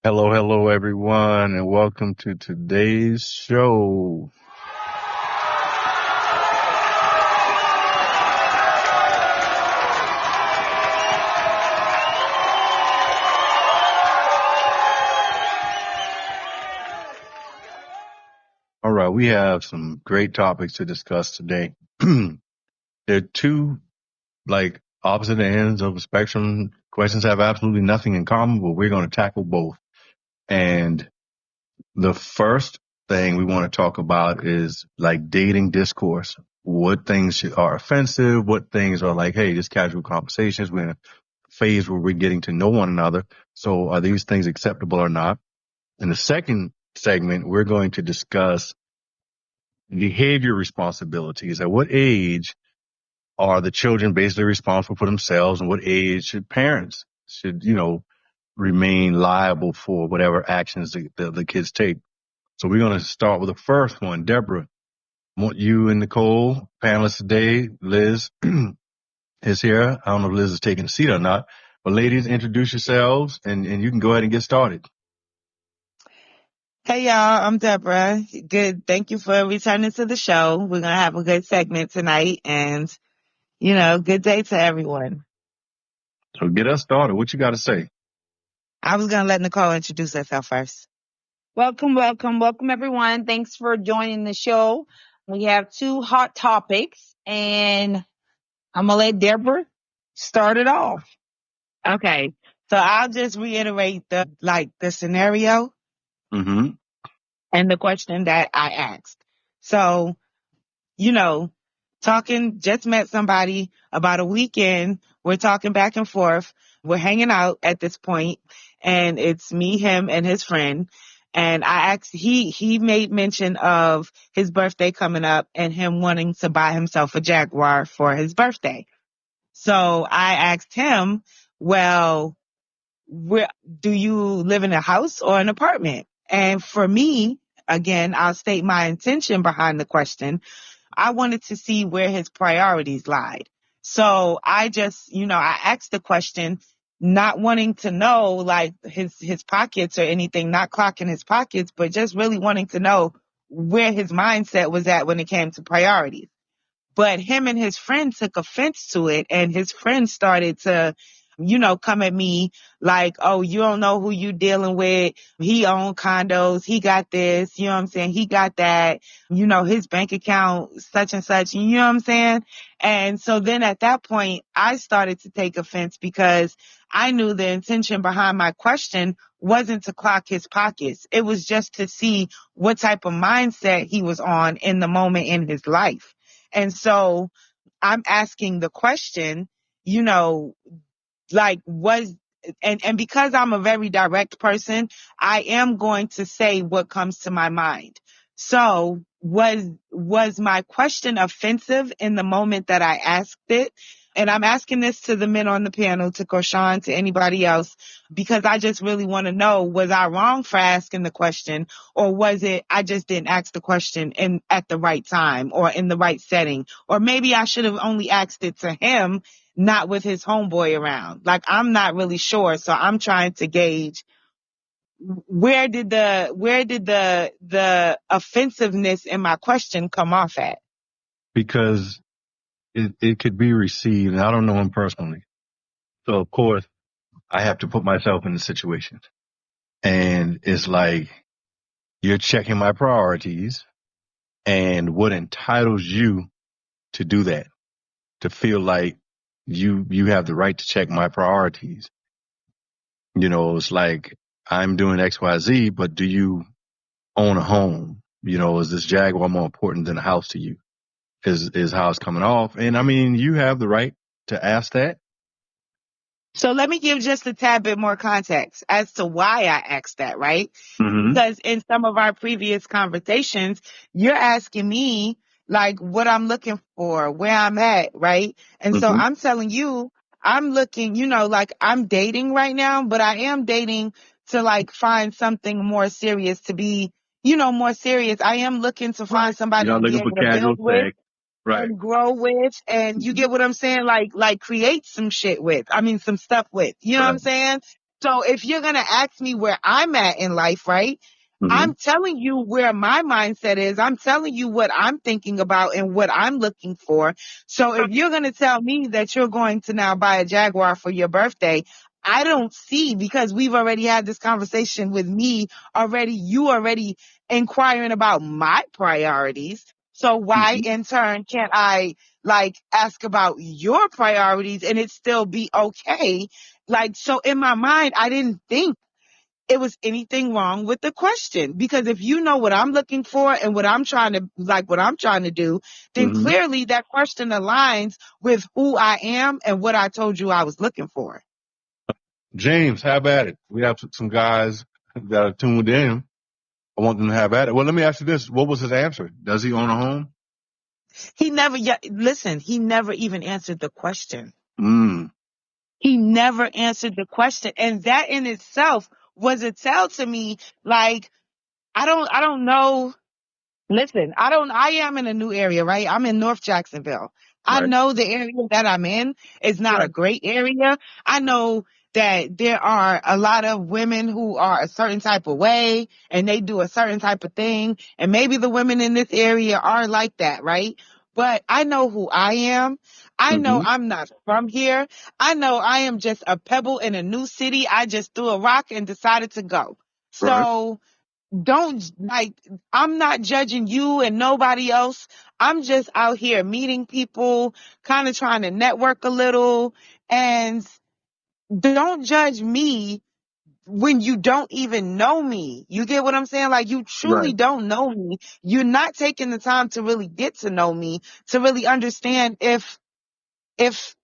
Hello, hello, everyone, and welcome to today's show. All right, we have some great topics to discuss today. They're two opposite ends of the spectrum. Questions have absolutely nothing in common, but we're going to tackle both. And the first thing we want to talk about is like dating discourse. What things are offensive? What things are like, hey, just casual conversations. We're in a phase where we're getting to know one another. So are these things acceptable or not? In the second segment, we're going to discuss behavior responsibilities. At what age are the children basically responsible for themselves, and what age should remain liable for whatever actions the kids take? So we're going to start with the first one. Debra, want you and Nicole, panelists today. Liz is here. I don't know if Liz is taking a seat or not, but ladies, introduce yourselves and you can go ahead and get started. Hey y'all, I'm Debra. Good. Thank you for returning to the show. We're going to have a good segment tonight and, good day to everyone. So get us started. What you got to say? I was going to let Nicole introduce herself first. Welcome, everyone. Thanks for joining the show. We have two hot topics, and I'm going to let Debra start it off. Okay. So I'll just reiterate the scenario Mm-hmm. and the question that I asked. So, just met somebody about a weekend. We're talking back and forth. We're hanging out at this point, and it's me, him, and his friend. And I asked, he made mention of his birthday coming up and him wanting to buy himself a Jaguar for his birthday. So I asked him, well, do you live in a house or an apartment? And for me, again, I'll state my intention behind the question. I wanted to see where his priorities lied. So I just, I asked the question, not wanting to know like his pockets or anything, not clocking his pockets, but just really wanting to know where his mindset was at when it came to priorities. But him and his friend took offense to it, and his friend started to, come at me like, oh, you don't know who you dealing with. He owned condos. He got this. You know what I'm saying? He got that. His bank account, such and such. You know what I'm saying? And so then at that point, I started to take offense because I knew the intention behind my question wasn't to clock his pockets. It was just to see what type of mindset he was on in the moment in his life. And so I'm asking the question, and because I'm a very direct person, I am going to say what comes to my mind. So was my question offensive in the moment that I asked it? And I'm asking this to the men on the panel, to Koshan, to anybody else, because I just really want to know, was I wrong for asking the question, or was it I just didn't ask the question at the right time or in the right setting? Or maybe I should have only asked it to him, not with his homeboy around. Like, I'm not really sure. So I'm trying to gauge where did the offensiveness in my question come off at? Because it could be received, and I don't know him personally. So of course I have to put myself in the situation. And it's like, you're checking my priorities and what entitles you to do that, to feel like you have the right to check my priorities. It's like, I'm doing XYZ, but do you own a home? Is this Jaguar more important than a house to you? Is house coming off? And I mean, you have the right to ask that. So let me give just a tad bit more context as to why I asked that, right? Mm-hmm. Because in some of our previous conversations, you're asking me like what I'm looking for, where I'm at, right? And so Mm-hmm. I'm telling you, I'm looking, like I'm dating right now, but I am dating to like find something more serious, to be, more serious. I am looking to find somebody You're to not be looking for able to casual build with sex. Right. and grow with, and you get what I'm saying? Like create some shit with. I mean, some stuff with. You know what I'm Right. saying? So if you're going to ask me where I'm at in life, right? Mm-hmm. I'm telling you where my mindset is. I'm telling you what I'm thinking about and what I'm looking for. So if you're going to tell me that you're going to now buy a Jaguar for your birthday, I don't see, because we've already had this conversation with me already. You already inquiring about my priorities. So why Mm-hmm. in turn can't I like ask about your priorities and it still be okay? Like, so in my mind, I didn't think it was anything wrong with the question, because if you know what I'm looking for and what I'm trying to what I'm trying to do, then Mm-hmm. clearly that question aligns with who I am and what I told you I was looking for. James, have at it. We have some guys that are tuned in. I want them to have at it. Well, let me ask you this. What was his answer? Does he own a home? He never yet listen, he never even answered the question. Mm, He never answered the question. And that in itself was a tell to me, like, I don't know. Listen, I am in a new area, right? I'm in North Jacksonville. I right. know the area that I'm in is not a Right. great area. I know that there are a lot of women who are a certain type of way and they do a certain type of thing. And maybe the women in this area are like that, right? But I know who I am. I know Mm-hmm. I'm not from here. I know I am just a pebble in a new city. I just threw a rock and decided to go. Right. So, don't like, I'm not judging you and nobody else. I'm just out here meeting people, kind of trying to network a little, and don't judge me when you don't even know me. You get what I'm saying? Like, you truly Right. don't know me. You're not taking the time to really get to know me, to really understand if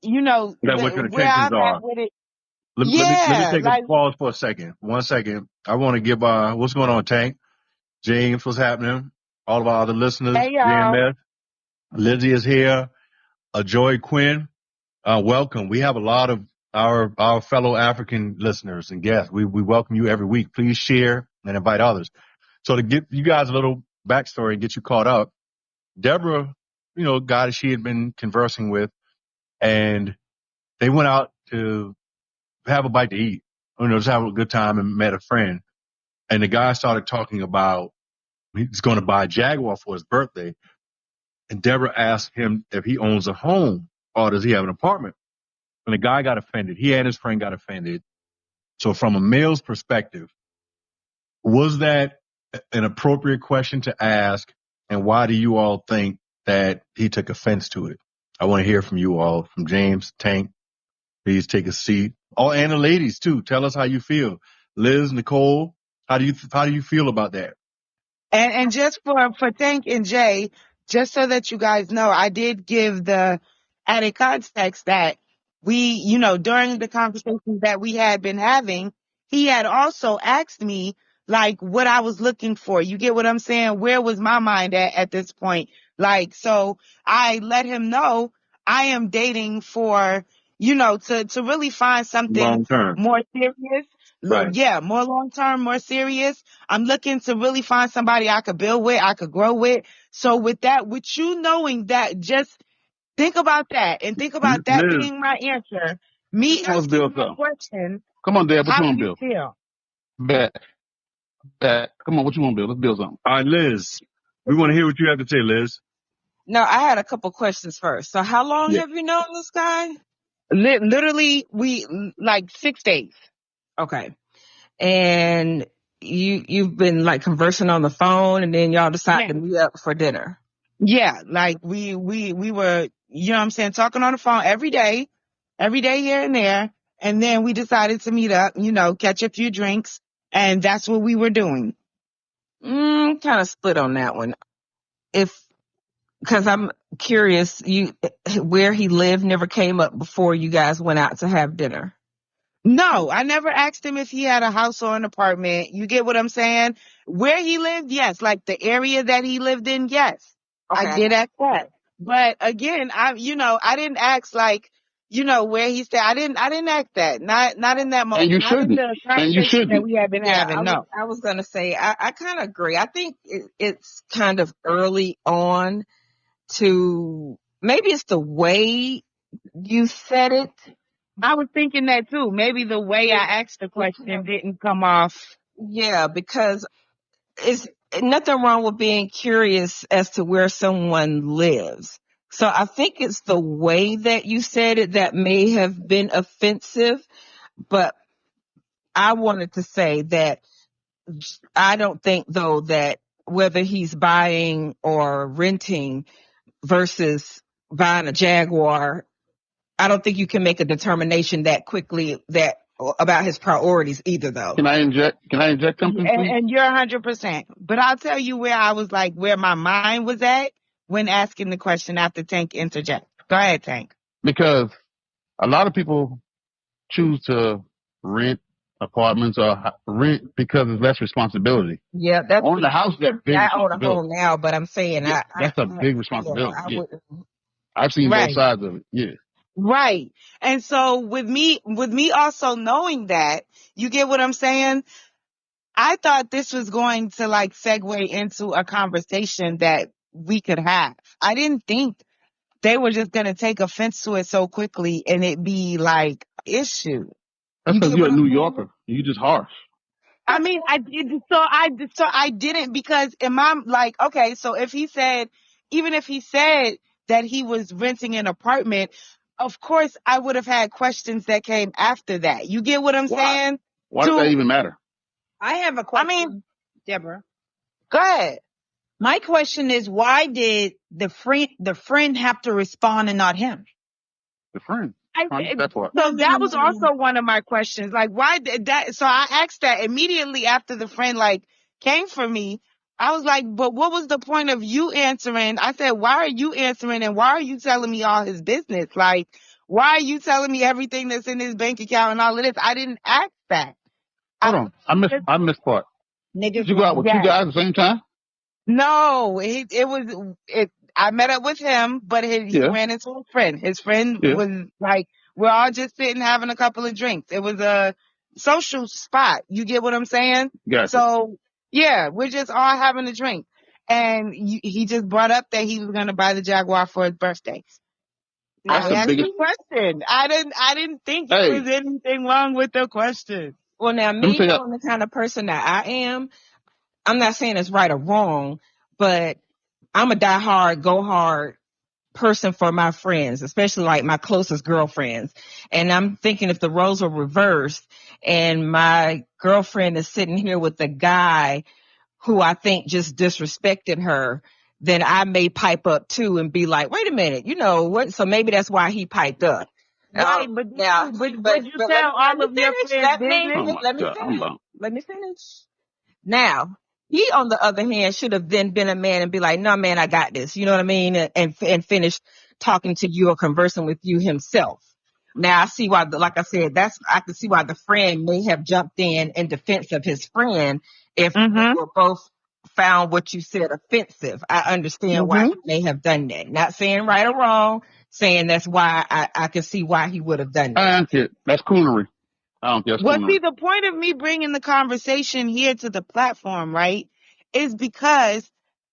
you know That what your where intentions I'm at are. with it. Let me Yeah, take a like, pause for a second. 1 second. I want to give what's going on, Tank? James, what's happening? All of our other listeners, hey y'all. JMS, Lizzie is here. Joy Quinn, welcome. We have a lot of our fellow African listeners and guests. We welcome you every week. Please share and invite others. So to give you guys a little backstory and get you caught up, Debra, a guy that she had been conversing with, and they went out to have a bite to eat, just have a good time, and met a friend. And the guy started talking about he's going to buy a Jaguar for his birthday. And Debra asked him if he owns a home or does he have an apartment. And the guy got offended. He and his friend got offended. So from a male's perspective, was that an appropriate question to ask? And why do you all think that he took offense to it? I want to hear from you all, from James, Tank. Please take a seat. Oh, and the ladies too. Tell us how you feel. Liz, Nicole, how do you feel about that? And just for Tank and Jay, just so that you guys know, I did give the added context that we, during the conversations that we had been having, he had also asked me like what I was looking for. You get what I'm saying? Where was my mind at this point? Like, so I let him know I am dating for, to really find something Long term. more serious. Right. Yeah, more long term, more serious. I'm looking to really find somebody I could build with, I could grow with. So with that, with you knowing that, just think about that and think about that Liz, being my answer. Me Come on, let's asking build you a something. question, Come on, Dad. What how you do want to you build? feel? Bet. Bet. Come on, what you want to build? Let's build something. all right, Liz, we want to hear what you have to say, Liz. No, I had a couple questions first. So how long Yeah. have you known this guy? Literally, we like 6 days. Okay. And you've been like conversing on the phone and then y'all decide Yeah. to meet up for dinner. Yeah, like we were, you know what I'm saying, talking on the phone every day here and there. And then we decided to meet up, catch a few drinks. And that's what we were doing. Kind of split on that one. Cause I'm curious, where he lived never came up before you guys went out to have dinner. No, I never asked him if he had a house or an apartment. You get what I'm saying? Where he lived, yes. Like the area that he lived in, yes. I Okay. did ask that. But again, I didn't ask like, where he stayed. I didn't ask that. Not in that And moment. you Not in shouldn't. the And you conversation that shouldn't. we had been Yeah, having. No. I was gonna say, I kind of agree. I think it's kind of early on to, maybe it's the way you said it, I was thinking that too. Maybe the way I asked the question didn't come off. Yeah, because it's nothing wrong with being curious as to where someone lives. So I think it's the way that you said it that may have been offensive, but I wanted to say that I don't think though that whether he's buying or renting versus buying a Jaguar, I don't think you can make a determination that quickly that about his priorities either though. Can I inject something, please? And you're 100%. But I'll tell you where I was like, where my mind was at when asking the question after Tank interject. Go ahead, Tank. Because a lot of people choose to rent apartments or rent because it's less responsibility. Yeah, that's On the house, that big I own a responsibility. home now, but I'm saying Yeah, that's a big responsibility. I Yeah. wouldn't. I've seen Right. both sides of it. Yeah. Right. And so with me also knowing that, you get what I'm saying? I thought this was going to like segue into a conversation that we could have. I didn't think they were just going to take offense to it so quickly and it be like issue. That's You because get you're what a I'm New saying? Yorker. You just harsh. I mean, I did, so I didn't because in my, like, okay, so if he said, even if he said that he was renting an apartment, of course I would have had questions that came after that. You get what I'm Why? saying? Why does that even matter? I have a I question, mean, Deborah. go ahead. My question is, why did the friend have to respond and not him? The friend. I get that part. So that was also one of my questions. Like, why did that? So I asked that immediately after the friend like came for me. I was like, but what was the point of you answering? I said, why are you answering and why are you telling me all his business? Like, why are you telling me everything that's in his bank account and all of this? I didn't ask that. Hold on. I missed part. Did you go out with two guys at the same time? No, I met up with him, but he ran into a friend. His friend was like, we're all just sitting having a couple of drinks. It was a social spot. You get what I'm saying? Gotcha. So yeah, we're just all having a drink. And he just brought up that he was going to buy the Jaguar for his birthday. That's I asked the question. I didn't think there was anything wrong with the question. Well, now me knowing the kind of person that I am, I'm not saying it's right or wrong, but I'm a die hard, go hard person for my friends, especially like my closest girlfriends. And I'm thinking if the roles were reversed and my girlfriend is sitting here with a guy who I think just disrespected her, then I may pipe up too and be like, wait a minute, you know what? So maybe that's why he piped up. Right, but you tell all of your friends business? Let me finish. Now, he, on the other hand, should have then been a man and be like, no, man, I got this. You know what I mean? And finish talking to you or conversing with you himself. Now, I see why, like I said, I can see why the friend may have jumped in defense of his friend if they were both found what you said offensive. I understand why he may have done that. Not saying right or wrong, saying that's why I can see why he would have done that. That's coolery. I don't guess. Well, see, the point of me bringing the conversation here to the platform, right, is because,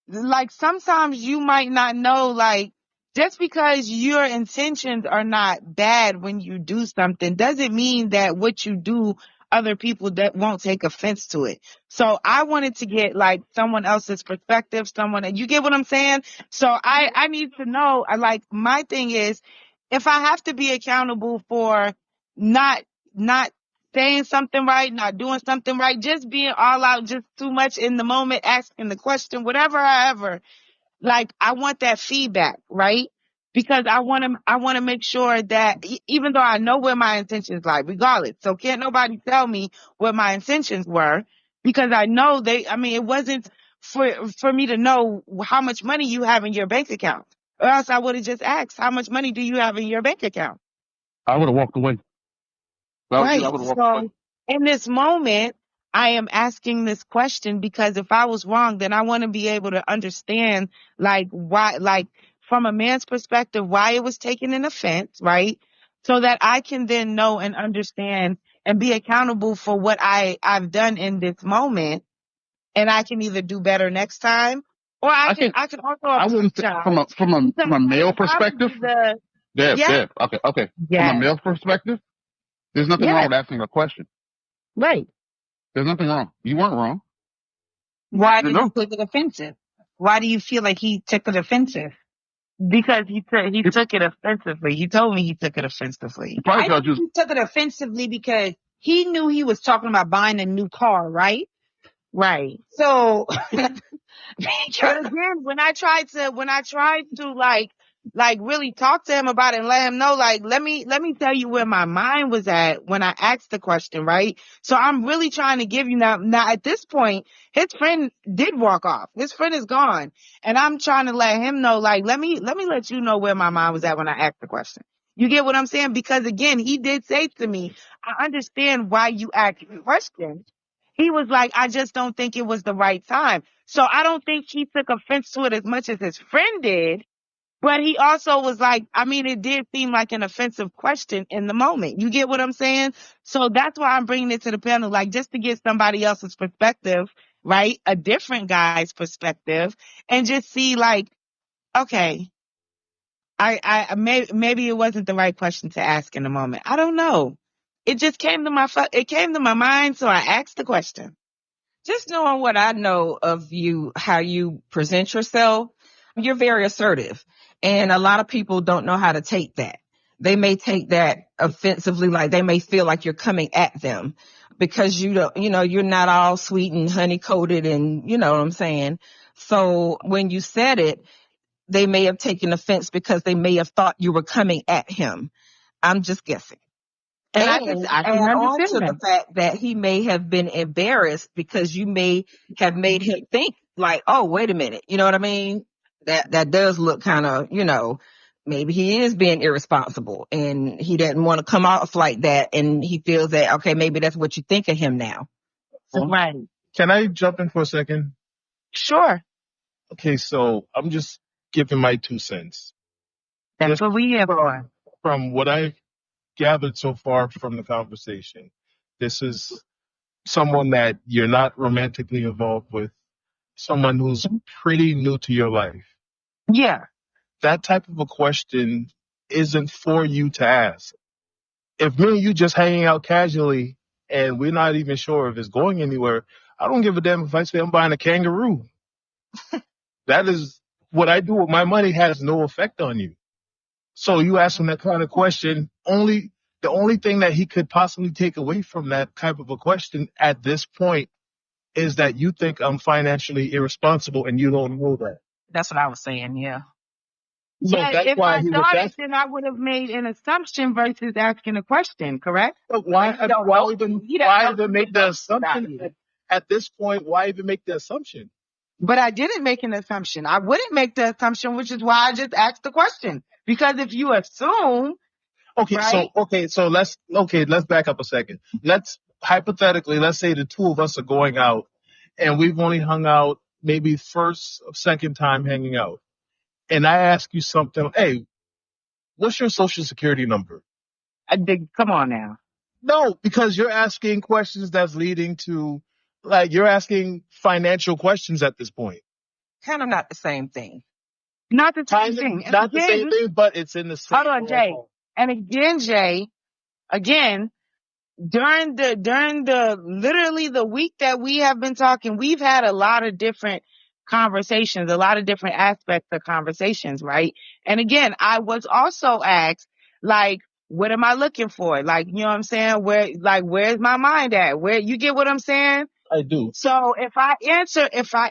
like, sometimes you might not know, like, just because your intentions are not bad when you do something doesn't mean that what you do, other people that won't take offense to it. So I wanted to get like someone else's perspective, you get what I'm saying? So I need to know, like, my thing is, if I have to be accountable for not saying something right, not doing something right, just being all out, just too much in the moment, asking the question, whatever, however, like, I want that feedback, right? Because I want to make sure that even though I know where my intentions lie, regardless, so can't nobody tell me what my intentions were because I know it wasn't for me to know how much money you have in your bank account, or else I would have just asked, how much money do you have in your bank account? I would have walked away. Right. So in this moment, I am asking this question because if I was wrong, then I want to be able to understand, like, why, like, from a man's perspective, why it was taken in offense, right? So that I can then know and understand and be accountable for what I've done in this moment, and I can either do better next time, or I can also apologize. From a male perspective. Deb. Okay. From a male perspective, There's nothing Yeah. wrong with asking a question. Right. There's nothing wrong. You weren't wrong. Why did No. he take it offensive? Why do you feel like he took it offensive? Because he took it offensively. He told me he took it offensively. He probably I felt think just he took it offensively because he knew he was talking about buying a new car, right? Right. So, But again, when I tried to like really talk to him about it and let him know, like, let me tell you where my mind was at when I asked the question, right? So I'm really trying to give you now at this point, his friend did walk off. His friend is gone. And I'm trying to let him know, like, let me let you know where my mind was at when I asked the question. You get what I'm saying? Because again, he did say to me, I understand why you asked the question. He was like, I just don't think it was the right time. So I don't think he took offense to it as much as his friend did. But he also was like, I mean, it did seem like an offensive question in the moment. You get what I'm saying? So that's why I'm bringing it to the panel, like just to get somebody else's perspective, right? A different guy's perspective, and just see like, okay, maybe it wasn't the right question to ask in the moment. I don't know. It just came to my mind, so I asked the question. Just knowing what I know of you, how you present yourself, you're very assertive. And a lot of people don't know how to take that. They may take that offensively, like they may feel like you're coming at them because you don't, you're not all sweet and honey coated and you know what I'm saying? So when you said it, they may have taken offense because they may have thought you were coming at him. I'm just guessing. And I And can add on understand to the that. fact that he may have been embarrassed because you may have made him think like, oh, wait a minute. You know what I mean? That does look kind of, maybe he is being irresponsible and he didn't want to come off like that. And he feels that, okay, maybe that's what you think of him now. Right. Can I jump in for a second? Sure. Okay, so I'm just giving my 2 cents. That's Just what we here for. from what I've gathered so far from the conversation, this is someone that you're not romantically involved with, someone who's pretty new to your life. Yeah. That type of a question isn't for you to ask. If me and you just hanging out casually and we're not even sure if it's going anywhere, I don't give a damn if I say I'm buying a kangaroo. That is what I do with my money has no effect on you. So you ask him that kind of question, the only thing that he could possibly take away from that type of a question at this point is that you think I'm financially irresponsible and you don't know that. that's what I was saying. Yeah. So Yeah, that's if why I he was thought it, that's then I would have made an assumption versus asking a question, correct? why He don't why know. even He don't why know even make the about assumption you. at this point, why even make the assumption? But I didn't make an assumption. I wouldn't make the assumption, which is why I just asked the question. Because if you assume, right? So let's back up a second. Let's hypothetically, let's say the two of us are going out and we've only hung out maybe first or second time hanging out. And I ask you something, hey, what's your social security number? Come on now. No, because you're asking questions that's leading to like you're asking financial questions at this point. Kind of not the same thing. Not the same Kind of thing. And not the same again, thing, but it's in the same hold on, Jay. ballpark. And again, Jay, again, during the literally the week that we have been talking, we've had a lot of different conversations, a lot of different aspects of conversations, right? And again, I was also asked, like, what am I looking for? Like, you know what I'm saying? Where's my mind at? Where, you get what I'm saying? I do. So if I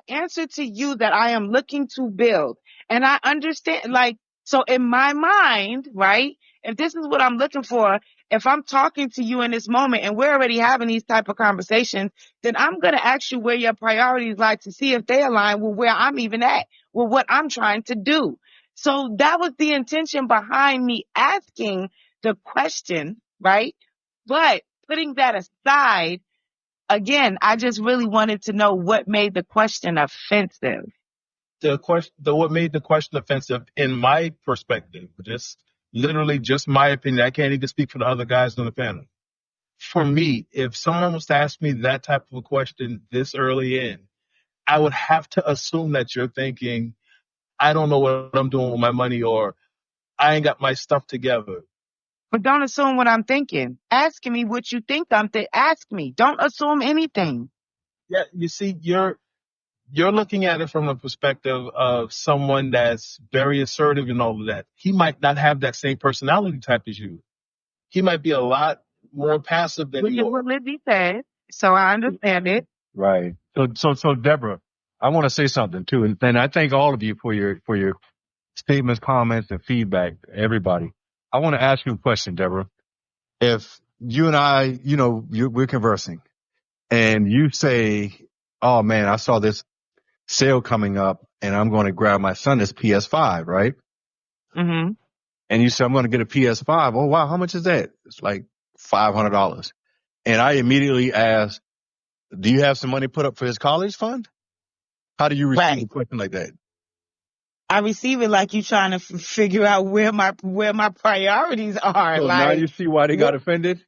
answer to you that I am looking to build, and I understand, like, so in my mind, right? If this is what I'm looking for, if I'm talking to you in this moment and we're already having these type of conversations, then I'm going to ask you where your priorities lie to see if they align with where I'm even at, with what I'm trying to do. So that was the intention behind me asking the question, right? But putting that aside, again, I just really wanted to know what made the question offensive. What made the question offensive in my perspective, just literally just my opinion. I can't even speak for the other guys on the panel. For me, if someone was to ask me that type of a question this early in, I would have to assume that you're thinking, I don't know what I'm doing with my money, or I ain't got my stuff together. But don't assume what I'm thinking. Ask me what you think ask me. Don't assume anything. Yeah, you see, you're looking at it from a perspective of someone that's very assertive and all of that. He might not have that same personality type as you. He might be a lot more passive than Which is you what are. Lizzie said. So I understand it. Right. So Deborah, I want to say something too, and I thank all of you for your statements, comments, and feedback. Everybody, I want to ask you a question, Deborah. If you and I, we're conversing, and you say, "Oh man, I saw this sale coming up, and I'm going to grab my son this PS5, right?" Mm-hmm. And you say, "I'm going to get a PS5. Oh wow, how much is that?" It's like $500. And I immediately ask, "Do you have some money put up for his college fund?" How do you receive a Right. question like that? I receive it like you trying to figure out where my priorities are. So now you Like, see why they got what? offended?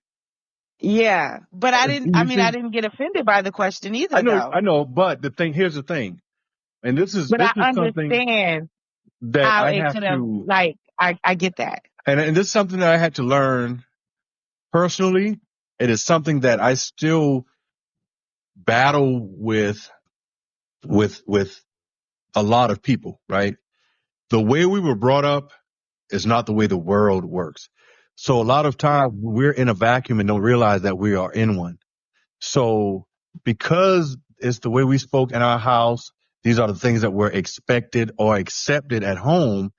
Yeah. But You I see? didn't get offended by the question I either, know, though. but here's the thing. And But this I is something understand that how I it have could have, to, like, I get that. and this is something that I had to learn personally. It is something that I still battle with a lot of people, right? The way we were brought up is not the way the world works. So a lot of Yeah. times we're in a vacuum and don't realize that we are in one. So because it's the way we spoke in our house, these are the things that were expected or accepted at home.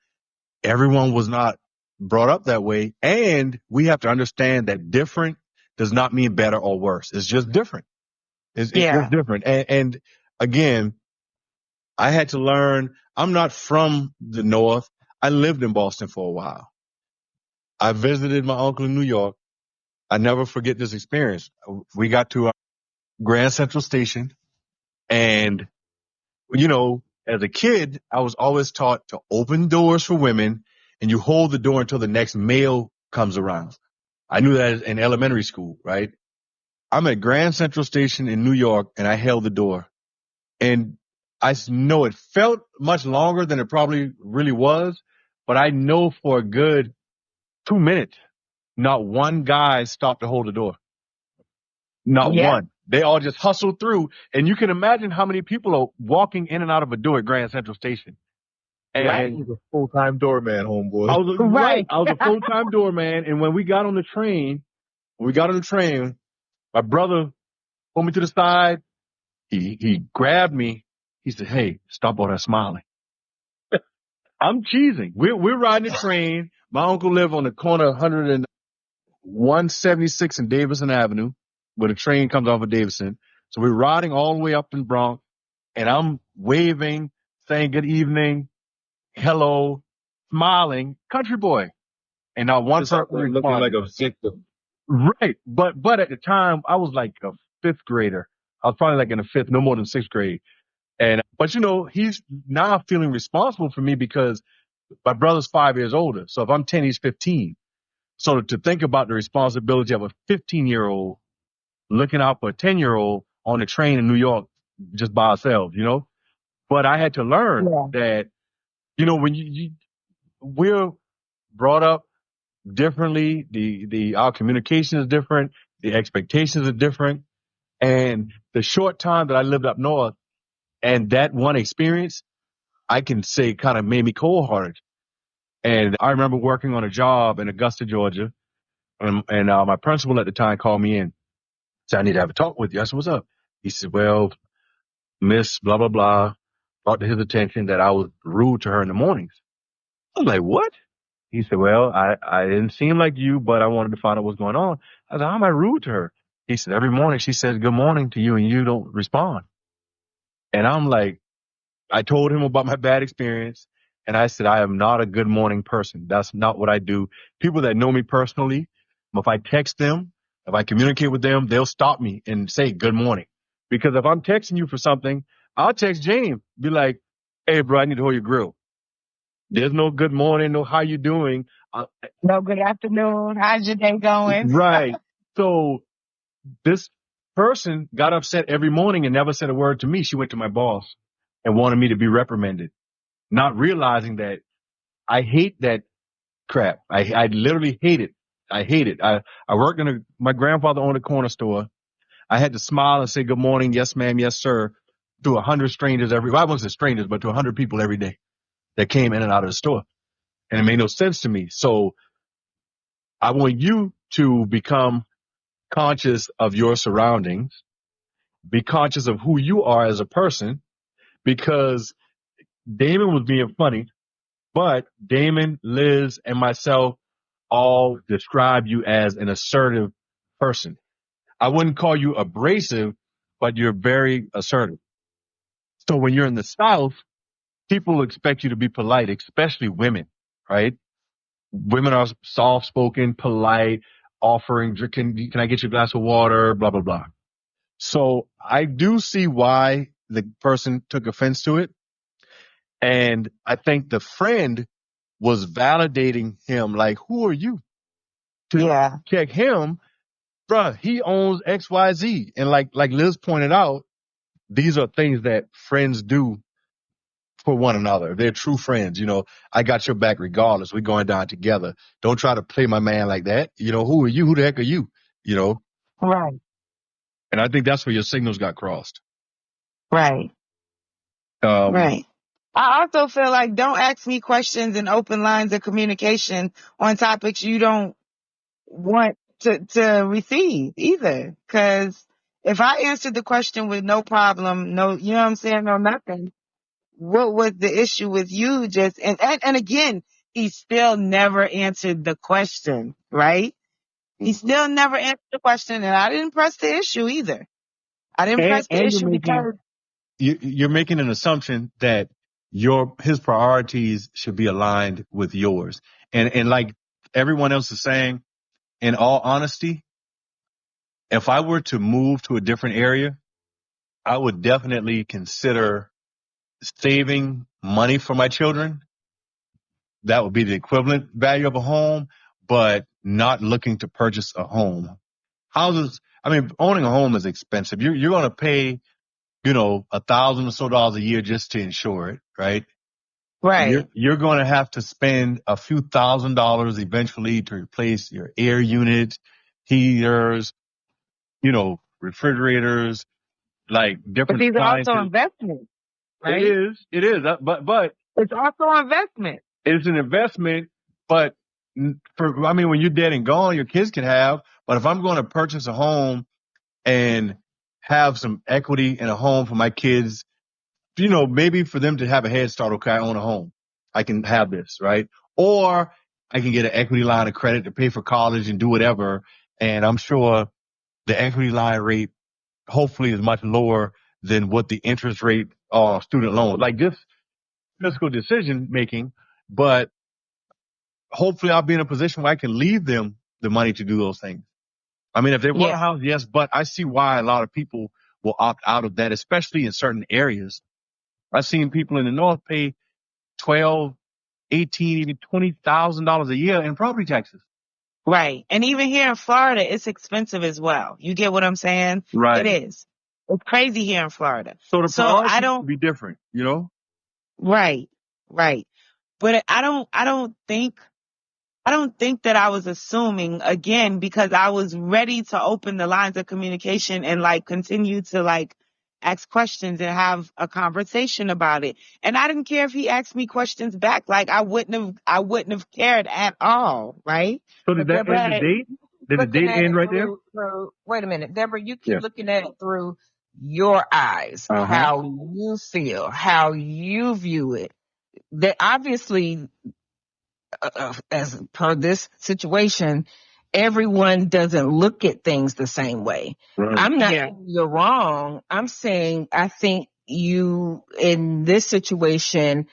Everyone was not brought up that way. And we have to understand that different does not mean better or worse. It's just different. It's just Yeah. different. And again, I had to learn, I'm not from the North. I lived in Boston for a while. I visited my uncle in New York. I never forget this experience. We got to Grand Central Station, and as a kid, I was always taught to open doors for women and you hold the door until the next male comes around. I knew that in elementary school, right? I'm at Grand Central Station in New York and I held the door, and I know it felt much longer than it probably really was, but I know for a good 2 minutes, not one guy stopped to hold the door. Not Yeah. one. They all just hustled through. And you can imagine how many people are walking in and out of a door at Grand Central Station. Right. And He's a full-time doorman, homeboy. Right. I was a full-time doorman. And when we got on the train, my brother pulled me to the side. He grabbed me. He said, "Hey, stop all that smiling." I'm cheesing. We're riding the train. My uncle lived on the corner of 176 and Davidson Avenue, where the train comes off of Davidson. So we're riding all the way up in Bronx, and I'm waving, saying good evening, hello, smiling, country boy. And not one Just out person there looking like responded. a victim. Right. But at the time, I was like a fifth grader. I was probably like in the fifth, no more than sixth grade. But he's now feeling responsible for me because my brother's 5 years older. So if I'm 10, he's 15. So to think about the responsibility of a 15-year-old looking out for a 10-year-old on the train in New York just by ourselves. But I had to learn Yeah. that, when we're brought up differently, our communication is different, the expectations are different. And the short time that I lived up north and that one experience, I can say kind of made me cold hearted. And I remember working on a job in Augusta, Georgia. And my principal at the time called me in. Said, "I need to have a talk with you." I said, "What's up?" He said, "Well, Miss blah, blah, blah brought to his attention that I was rude to her in the mornings." I was like, "What?" He said, "Well, I didn't seem like you, but I wanted to find out what's going on." I said, "How am I rude to her?" He said, "Every morning she says good morning to you and you don't respond." And I'm like, I told him about my bad experience. And I said, "I am not a good morning person. That's not what I do." People that know me personally, if I text them, if I communicate with them, they'll stop me and say good morning. Because if I'm texting you for something, I'll text James, be like, "Hey, bro, I need to hold your grill." There's no good morning, no how you doing. Uh, No, good afternoon. How's your day going? right. So this person got upset every morning and never said a word to me. She went to my boss and wanted me to be reprimanded, not realizing that I hate that crap. I literally hate it. I hate it. I worked my grandfather owned a corner store. I had to smile and say good morning, yes ma'am, yes sir, to 100 strangers well, I wasn't strangers, but to 100 people every day that came in and out of the store. And it made no sense to me. So I want you to become conscious of your surroundings, be conscious of who you are as a person, because Damon was being funny, but Damon, Liz, and myself all describe you as an assertive person. I wouldn't call you abrasive, but you're very assertive. So when you're in the South, people expect you to be polite, especially women, right? Women are soft spoken, polite, offering, can I get you a glass of water, blah, blah, blah. So I do see why the person took offense to it. And I think the friend was validating him, like, who are you to Yeah. check him? Bruh, he owns XYZ. And like Liz pointed out, these are things that friends do for one another. They're true friends. I got your back regardless. We're going down together. Don't try to play my man like that. Who are you? Who the heck are you? Right. And I think that's where your signals got crossed. Right. Um, Right. I also feel like don't ask me questions and open lines of communication on topics you don't want to receive either. Cause if I answered the question with no problem, no, you know what I'm saying? No, nothing. What was the issue with you just, and again, he still never answered the question, right? He still never answered the question, and I didn't press the issue either. I didn't press the and issue because, you're making an assumption that his priorities should be aligned with yours. And like everyone else is saying, in all honesty, if I were to move to a different area, I would definitely consider saving money for my children. That would be the equivalent value of a home, but not looking to purchase a home. Owning a home is expensive. You're going to pay, $1,000 or so a year just to insure it, right? right. You're going to have to spend a few $1,000s eventually to replace your air unit, heaters, refrigerators, like But different these are also appliances. investments, right? It is. But It's also investment. it's an investment. But when you're dead and gone, your kids can have. But if I'm going to purchase a home and have some equity in a home for my kids, maybe for them to have a head start, okay, I own a home. I can have this, right? Or I can get an equity line of credit to pay for college and do whatever. And I'm sure the equity line rate hopefully is much lower than what the interest rate on student loans. Like just fiscal decision making, but hopefully I'll be in a position where I can leave them the money to do those things. If they want a Yeah. house, yes, but I see why a lot of people will opt out of that, especially in certain areas. I've seen people in the North pay 12, 18, even $20,000 a year in property taxes. Right. And even here in Florida, it's expensive as well. You get what I'm saying? Right. It is. It's crazy here in Florida. So the So I priorities don't, would be different, right. Right. But I don't think that I was assuming again because I was ready to open the lines of communication and continue to ask questions and have a conversation about it. And I didn't care if he asked me questions back. I wouldn't have cared at all. Right. So did that end the date? Did the date end right there? Wait a minute, Deborah, you keep Yeah. looking at it through your eyes, how you feel, how you view it. That obviously, as per this situation, everyone doesn't look at things the same way. Right. I'm not saying you're wrong. I'm saying I think you, in this situation,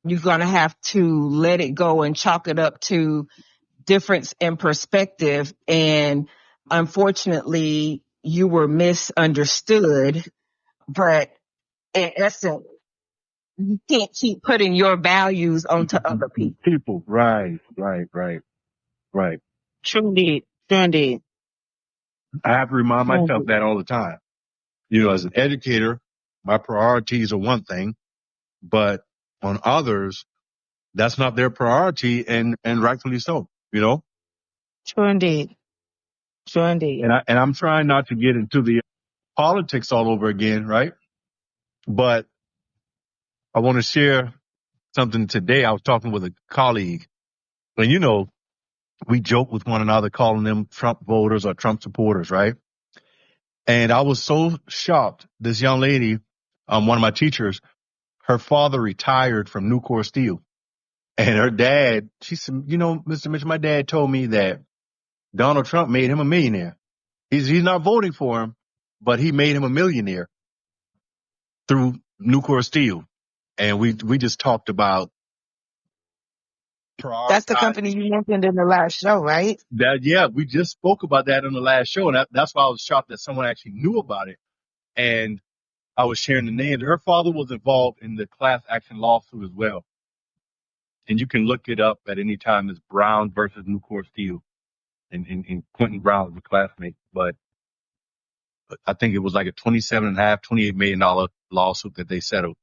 you're going to have to let it go and chalk it up to difference in perspective. And unfortunately, you were misunderstood. But in essence, you can't keep putting your values onto other people. Right. True indeed. True indeed. I have to remind myself that all the time. As an educator, my priorities are one thing, but on others, that's not their priority, and rightfully so. Sure indeed. Sure indeed. And I'm trying not to get into the politics all over again, right? But I want to share something today. I was talking with a colleague, and we joke with one another calling them Trump voters or Trump supporters, right? And I was so shocked. This young lady, one of my teachers, her father retired from Nucor Steel, and her dad, she said, Mr. Mitchell, my dad told me that Donald Trump made him a millionaire. He's not voting for him, but he made him a millionaire through Nucor Steel. And we just talked about That's the company you mentioned in the last show, right? that. Yeah, we just spoke about that on the last show, and that's why I was shocked that someone actually knew about it. And I was sharing the name. Her father was involved in the class action lawsuit as well, and you can look it up at any time. It's Brown versus Nucor Steel, and Quentin Brown was a classmate, but I think it was like a $28 million lawsuit that they settled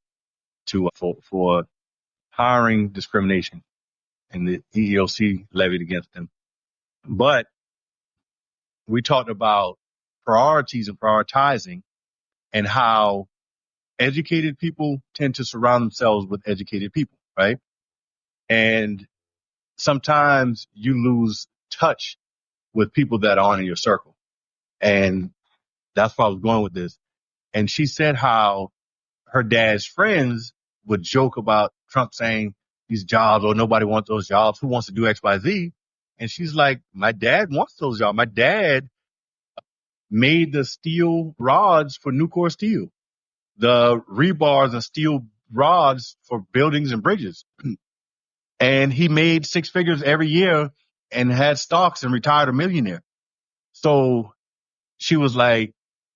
for hiring discrimination, and the EEOC levied against them. But we talked about priorities and prioritizing, and how educated people tend to surround themselves with educated people, right? And sometimes you lose touch with people that aren't in your circle. And that's where I was going with this. And she said how her dad's friends would joke about Trump saying these jobs, or nobody wants those jobs. Who wants to do X, Y, Z? And she's like, my dad wants those jobs. My dad made the steel rods for Nucor Steel, the rebars and steel rods for buildings and bridges. And he made six figures every year and had stocks and retired a millionaire. So she was like,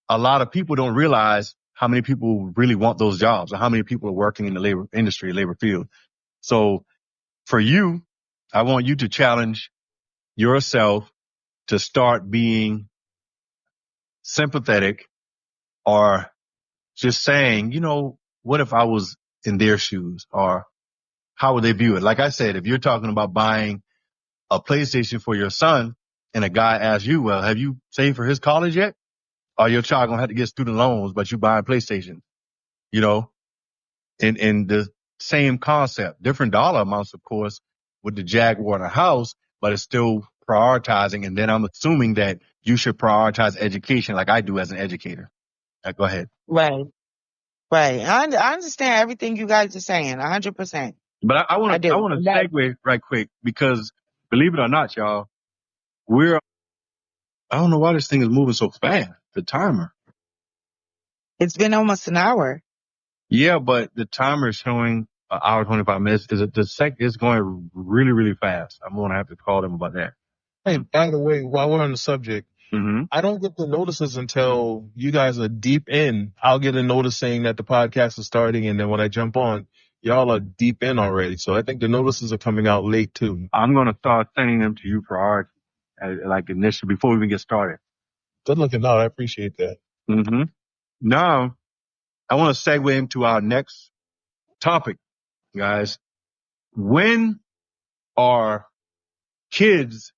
a lot of people don't realize how many people really want those jobs, or how many people are working in the labor industry, labor field. So for you, I want you to challenge yourself to start being sympathetic, or just saying, what if I was in their shoes, or how would they view it? Like I said, if you're talking about buying a PlayStation for your son and a guy asks you, well, have you saved for his college yet? Or your child gonna have to get student loans, but you buy a PlayStation, you know, and the same concept, different dollar amounts, of course, with the Jaguar in a house, but it's still prioritizing. And then I'm assuming that you should prioritize education like I do as an educator. Go ahead. Right. Right. I understand everything you guys are saying, 100%. But I I want to do. And that, segue right quick, because believe it or not, y'all, I don't know why this thing is moving so fast. The timer. it's been almost an hour. Yeah, but the timer is showing an hour 25 minutes. It's going really, really fast. I'm gonna have to call them about that. Hey, by the way, while we're on the subject, Mm-hmm. I don't get the notices until you guys are deep in. I'll get a notice saying that the podcast is starting, and then when I jump on, y'all are deep in already. So I think the notices are coming out late too. I'm gonna start sending them to you priority, like initially before we even get started. Good looking out. I appreciate that. Mm-hmm. Now I want to segue into our next topic, guys. When are kids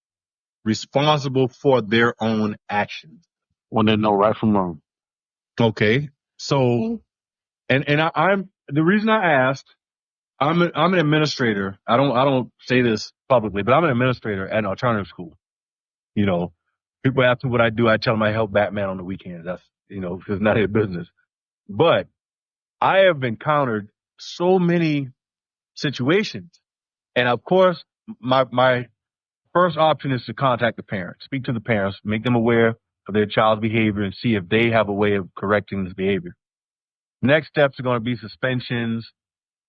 responsible for their own actions? When they know right from wrong. Okay, so I'm the reason I asked. I'm an administrator. I don't say this publicly, but I'm an administrator at an alternative school. People ask me what I do. I tell them I help Batman on the weekends. That's it's not their business. But I have encountered so many situations, and of course, my first option is to contact the parents, speak to the parents, make them aware of their child's behavior, and see if they have a way of correcting this behavior. Next steps are going to be suspensions.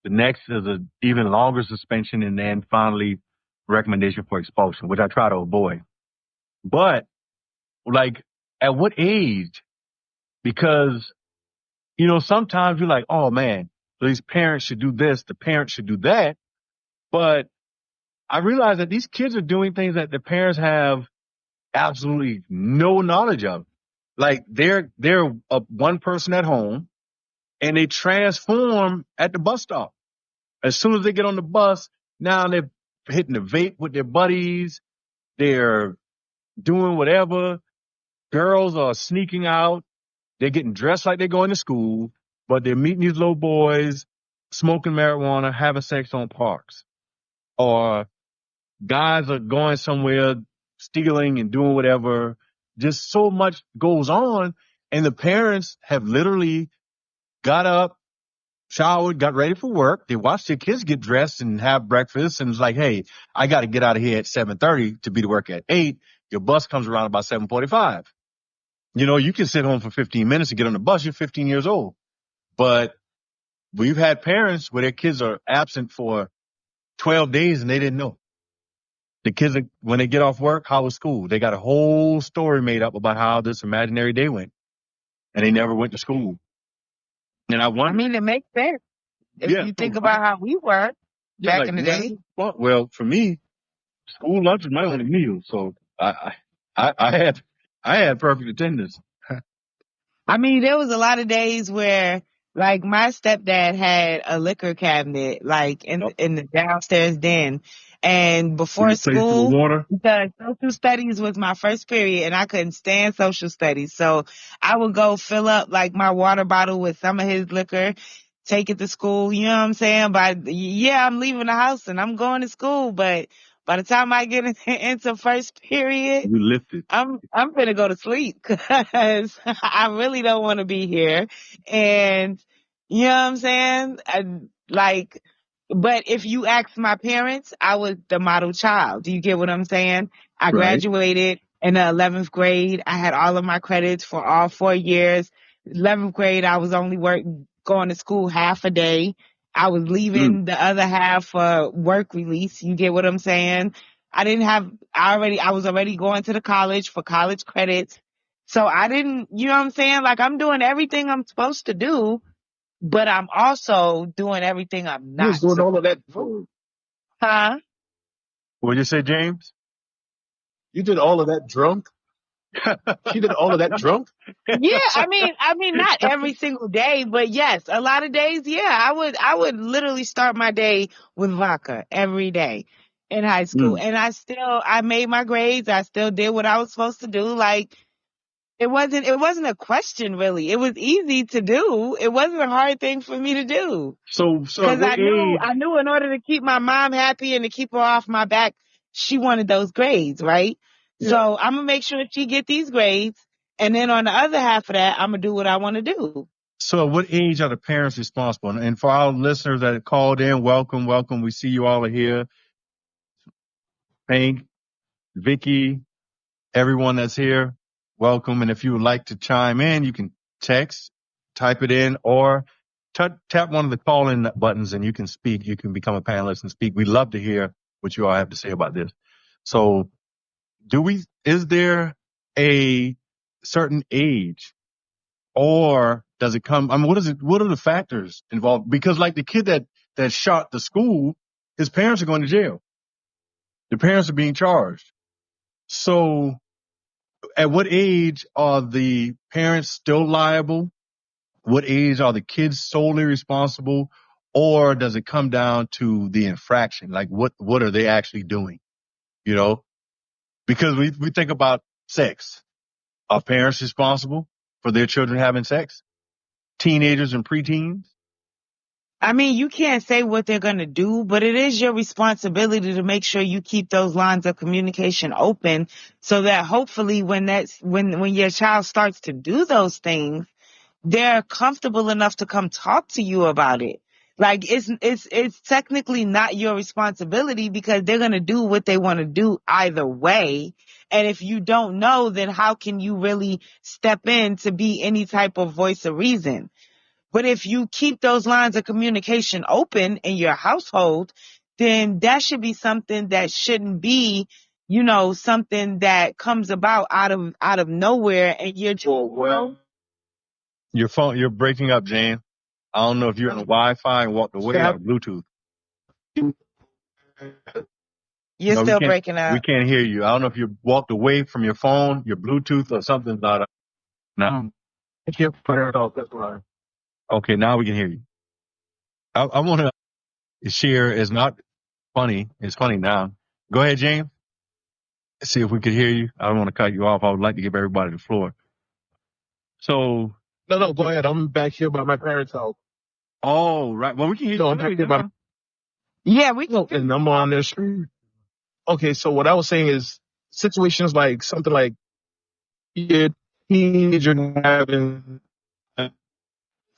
The next is an even longer suspension, and then finally recommendation for expulsion, which I try to avoid. But like, at what age? Because, sometimes you're like, oh man, these parents should do this, the parents should do that. But I realize that these kids are doing things that the parents have absolutely no knowledge of. Like they're one person at home, and they transform at the bus stop. As soon as they get on the bus, now they're hitting the vape with their buddies. They're doing whatever. Girls are sneaking out. They're getting dressed like they're going to school, but they're meeting these little boys, smoking marijuana, having sex on parks. Or guys are going somewhere, stealing and doing whatever. Just so much goes on. And the parents have literally got up, showered, got ready for work. They watched their kids get dressed and have breakfast, and it's like, hey, I got to get out of here at 7:30 to be to work at 8. Your bus comes around about 7:45. You know, you can sit home for 15 minutes and get on the bus. You're 15 years old. But we've had parents where their kids are absent for 12 days and they didn't know. The kids, when they get off work, how was school? They got a whole story made up about how this imaginary day went, and they never went to school. And I I wonder, mean, it makes sense if yeah, you so, think about how we were yeah, back like, in the day. well, for me, school lunch was my only meal, so I had perfect attendance. I mean, there was a lot of days where, like, my stepdad had a liquor cabinet, like, Yep. in the downstairs den. And We before replaced it with school, water. because social studies was my first period and I couldn't stand social studies. So I would go fill up, like, my water bottle with some of his liquor, take it to school. You know what I'm saying? But yeah, I'm leaving the house and I'm going to school. But by the time I get into first period, We lifted. I'm gonna go to sleep because I really don't want to be here. And you know what I'm saying? Like, but if you ask my parents, I was the model child. Do you get what I'm saying? I Right. graduated in the 11th grade. I had all of my credits for all 4 years. 11th grade, I was only going to school half a day. I was Mm. leaving the other half for work release. You get what I'm saying? I didn't have, I was already going to the college for college credits. So I didn't, you know what I'm saying? Like, I'm doing everything I'm supposed to do, but I'm also doing everything I'm You was not doing all of supposed that. to do. Huh? What did you say, James? You did all of that drunk. She did all of that drunk. Yeah, I mean, not every single day, but yes, a lot of days. Yeah, I would literally start my day with vodka every day in high school, Mm. and I made my grades. I still did what I was supposed to do. Like, it wasn't a question really. It was easy to do. It wasn't a hard thing for me to do. So at Cause what I age? knew in order to keep my mom happy and to keep her off my back, she wanted those grades, right? Yeah. So I'm gonna make sure she get these grades. And then on the other half of that, I'm gonna do what I want to do. So at what age are the parents responsible? And for our listeners that called in, welcome, welcome. We see you all are here. Hank, Vicky, everyone that's here, welcome. And if you would like to chime in, you can text, type it in, or tap one of the call in buttons and you can speak. You can become a panelist and speak. We'd love to hear what you all have to say about this. So is there a certain age, or does it come, I mean, what are the factors involved? Because like the kid that shot the school, his parents are going to jail. The parents are being charged. So at what age are the parents still liable? What age are the kids solely responsible? Or does it come down to the infraction? Like what are they actually doing? You know, because we think about sex. Are parents responsible for their children having sex? Teenagers and preteens? I mean, you can't say what they're gonna do, but it is your responsibility to make sure you keep those lines of communication open so that hopefully when your child starts to do those things, they're comfortable enough to come talk to you about it. Like, it's technically not your responsibility because they're going to do what they want to do either way. And if you don't know, then how can you really step in to be any type of voice of reason? But if you keep those lines of communication open in your household, then that should be something that shouldn't be, something that comes about out of nowhere and you're just, well, Your phone, you're breaking up, Jane. I don't know if you're on Wi-Fi and walked away or Bluetooth. you're No, still breaking we up. can't hear you. I don't know if you walked away from your phone, your Bluetooth, or something's not up. No. Thank you. Parental. That's why. Okay, now we can hear you. I want to share. It's not funny. It's funny now. Go ahead, James. see if we could hear you. I don't want to cut you off. I would like to give everybody the floor. So, No, go ahead. I'm back here by my parents' house. oh, right. Well, we can hear No, you I'm back clearly here by now. Yeah, we can. and I'm on their street. Okay, so what I was saying is situations like something like you're a teenager having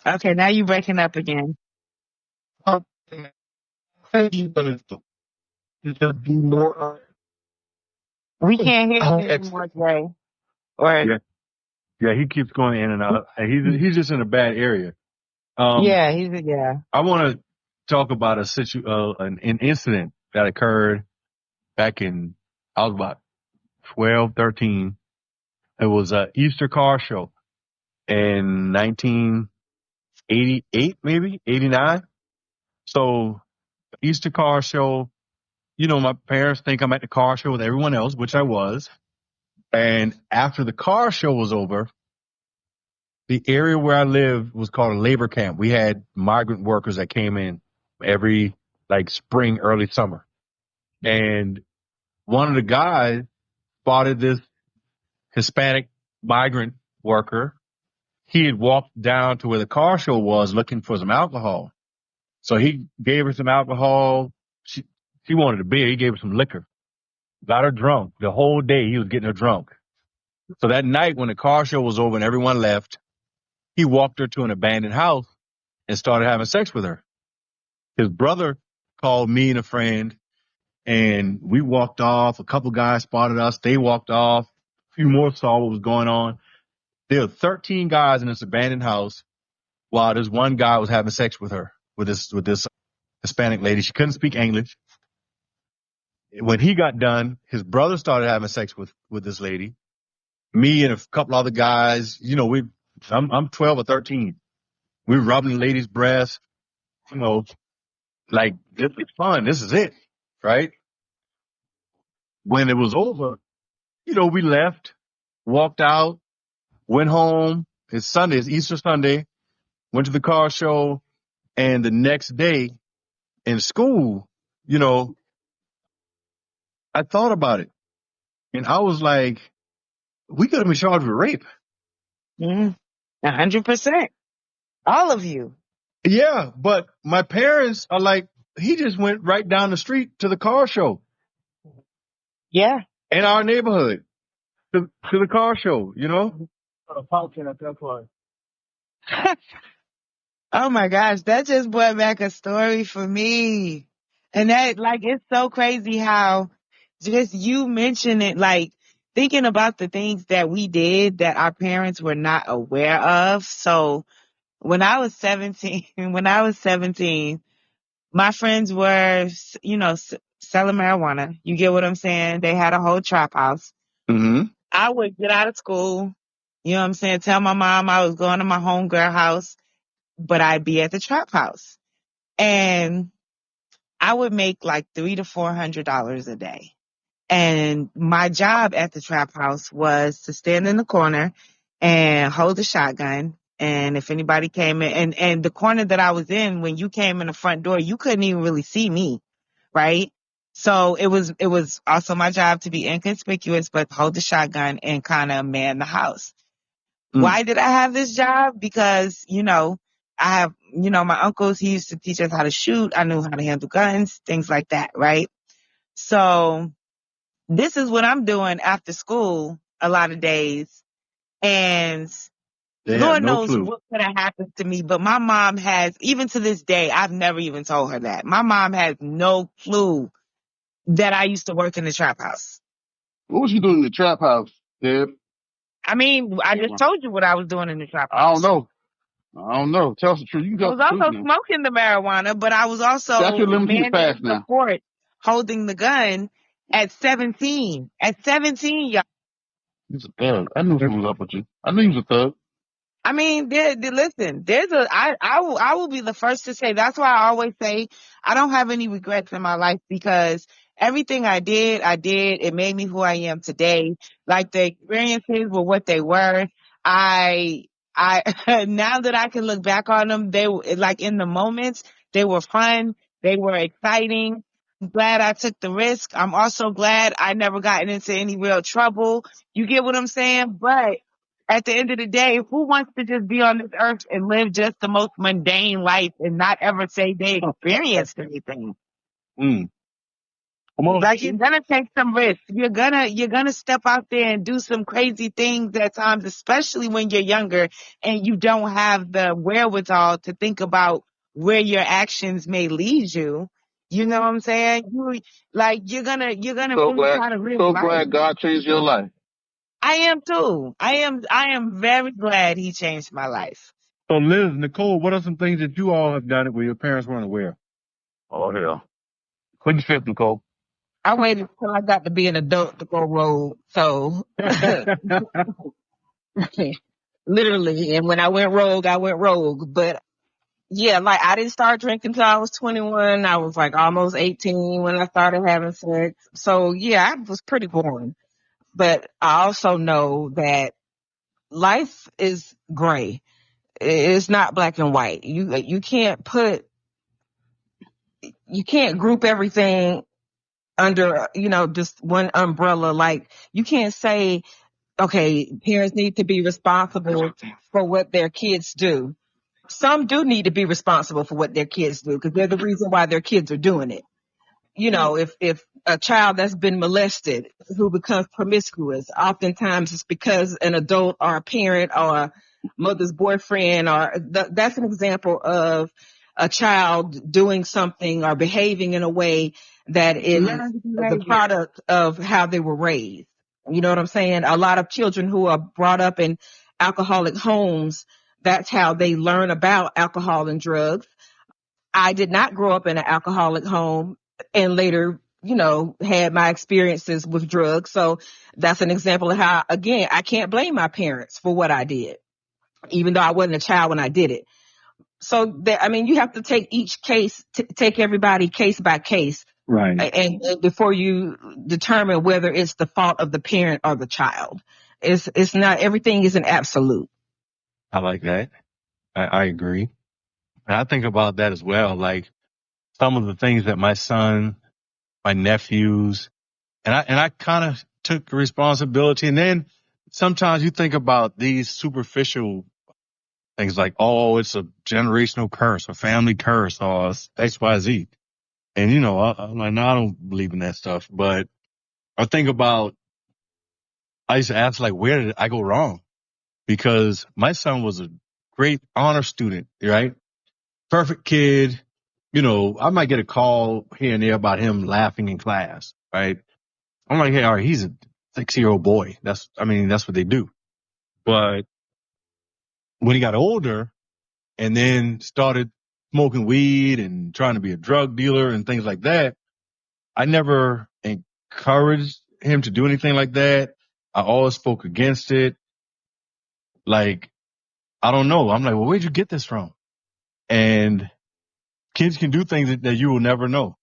Okay, now you breaking up again. something, what you gonna do? You just be more We can't hear you extra. anymore, Jay. Or Yeah. Yeah. He keeps going in and out. And he's just in a bad area. yeah, yeah. I want to talk about an incident that occurred back in, I was about 12, 13. It was a Easter car show in 1988, maybe 89. So Easter car show, my parents think I'm at the car show with everyone else, which I was. And after the car show was over, the area where I lived was called a labor camp. We had migrant workers that came in every like spring, early summer. And one of the guys spotted this Hispanic migrant worker. He had walked down to where the car show was looking for some alcohol. So he gave her some alcohol. She wanted a beer. He gave her some liquor. Got her drunk. The whole day he was getting her drunk. So that night when the car show was over and everyone left, he walked her to an abandoned house and started having sex with her. His brother called me and a friend and we walked off. A couple guys spotted us. They walked off. A few more saw what was going on. There were 13 guys in this abandoned house while this one guy was having sex with her, with this Hispanic lady. She couldn't speak English. When he got done, his brother started having sex with this lady. Me and a couple other guys, I'm 12 or 13. We were rubbing the lady's breast, like this is fun. This is it, right? When it was over, we left, walked out, went home. It's Sunday. It's Easter Sunday. Went to the car show, and the next day in school, you know, I thought about it, and I was like, we could have been charged with rape. 100%. All of you. Yeah, but my parents are like, he just went right down the street to the car show Yeah. in our neighborhood to the car show, Oh my gosh, that just brought back a story for me. And that, like, it's so crazy how just you mention it, like, thinking about the things that we did that our parents were not aware of. So when I was 17, my friends were, selling marijuana. You get what I'm saying? They had a whole trap house. Mm-hmm. I would get out of school, you know what I'm saying? Tell my mom I was going to my homegirl house, but I'd be at the trap house. And I would make like $300 to $400 a day. And my job at the trap house was to stand in the corner and hold a shotgun. And if anybody came in, and the corner that I was in, when you came in the front door, you couldn't even really see me, right? So it was also my job to be inconspicuous, but hold the shotgun and kind of man the house. Why did I have this job? Because, I have, my uncles, he used to teach us how to shoot. I knew how to handle guns, things like that, right? So this is what I'm doing after school a lot of days. And They have Lord no knows clue. what could have happened to me. But my mom has, even to this day, I've never even told her that. My mom has no clue that I used to work in the trap house. What was you doing in the trap house, Deb? I mean, I just told you what I was doing in the trap I don't house. know. I don't know. Tell us the truth. You can I tell us was the truth also now. smoking the marijuana, but I was Statute also of limitations manning passed now. support, holding the gun at 17. At 17, y'all. He's a thug. I knew something was up with you. I knew he was a thug. I mean, listen, I will be the first to say, that's why I always say I don't have any regrets in my life, because everything I did, it made me who I am today. Like, the experiences were what they were. I, now that I can look back on them, they were like, in the moments, they were fun. They were exciting. Glad I took the risk. I'm also glad I never gotten into any real trouble. You get what I'm saying? But at the end of the day, who wants to just be on this earth and live just the most mundane life and not ever say they experienced anything? Mm. Come on. Like, you're gonna take some risks. You're gonna step out there and do some crazy things at times, especially when you're younger and you don't have the wherewithal to think about where your actions may lead you. You know what I'm saying? You're gonna So really glad, try to live so life. glad God changed your life. I am too. I am very glad he changed my life. So Liz, Nicole, what are some things that you all have done where your parents weren't aware? Oh hell. What you feel, Nicole? I waited till I got to be an adult to go rogue. So literally, and when I went rogue, I went rogue. But yeah, like I didn't start drinking till I was 21. I was like almost 18 when I started having sex. So yeah, I was pretty boring. But I also know that life is gray. It's not black and white. You can't group everything under, just one umbrella. Like you can't say, okay, parents need to be responsible for what their kids do. Some do need to be responsible for what their kids do because they're the reason why their kids are doing it. If a child that's been molested who becomes promiscuous, oftentimes it's because an adult or a parent or a mother's boyfriend that's an example of a child doing something or behaving in a way that is the product of how they were raised. You know what I'm saying? A lot of children who are brought up in alcoholic homes, that's how they learn about alcohol and drugs. I did not grow up in an alcoholic home and later, had my experiences with drugs. So that's an example of how, again, I can't blame my parents for what I did, even though I wasn't a child when I did it. So you have to take each case, take everybody case by case. Right. And before you determine whether it's the fault of the parent or the child. It's not, everything isn't absolute. I like that. I agree. And I think about that as well. Like some of the things that my nephews, and I kind of took responsibility. And then sometimes you think about these superficial things like, oh, it's a generational curse, a family curse, or X, Y, Z. And I'm like, no, I don't believe in that stuff. But I think about, I used to ask like, where did I go wrong? Because my son was a great honor student, right? Perfect kid. I might get a call here and there about him laughing in class, right? I'm like, hey, all right, he's a 6-year-old boy. That's what they do. But when he got older and then started smoking weed and trying to be a drug dealer and things like that, I never encouraged him to do anything like that. I always spoke against it. Like, I don't know. I'm like, well, where'd you get this from? And kids can do things that you will never know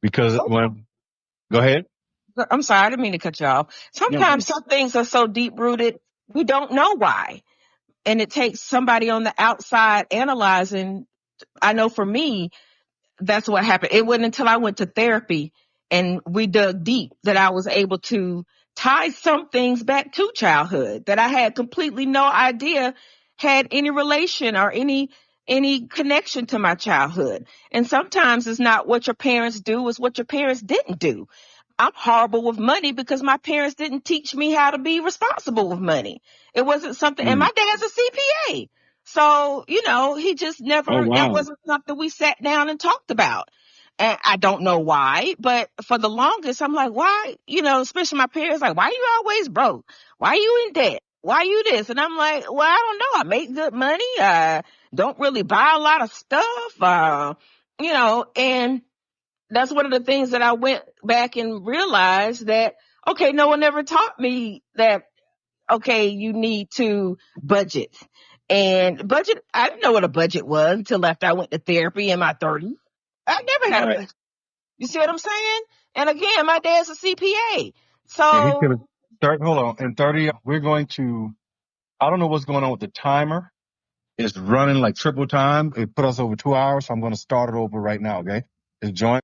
because go ahead. I'm sorry, I didn't mean to cut you off. Sometimes some things are so deep rooted, we don't know why. And it takes somebody on the outside analyzing. I know for me, that's what happened. It wasn't until I went to therapy and we dug deep that I was able to tie some things back to childhood that I had completely no idea had any relation or any connection to my childhood. And sometimes it's not what your parents do, it's what your parents didn't do. I'm horrible with money because my parents didn't teach me how to be responsible with money. It wasn't something, and my dad's a CPA. So, he just never, that wasn't something we sat down and talked about. And I don't know why, but for the longest, I'm like, why, especially my parents, like, why you always broke? Why you in debt? Why you this? And I'm like, well, I don't know. I make good money. I don't really buy a lot of stuff. And that's one of the things that I went back and realized that, okay, no one ever taught me that, okay, you need to budget. And budget, I didn't know what a budget was until after I went to therapy in my 30s. I never had a budget. You see what I'm saying? And again, my dad's a CPA. So, We're going to, I don't know what's going on with the timer. It's running like triple time. It put us over 2 hours. So I'm going to start it over right now. Okay. It's joined.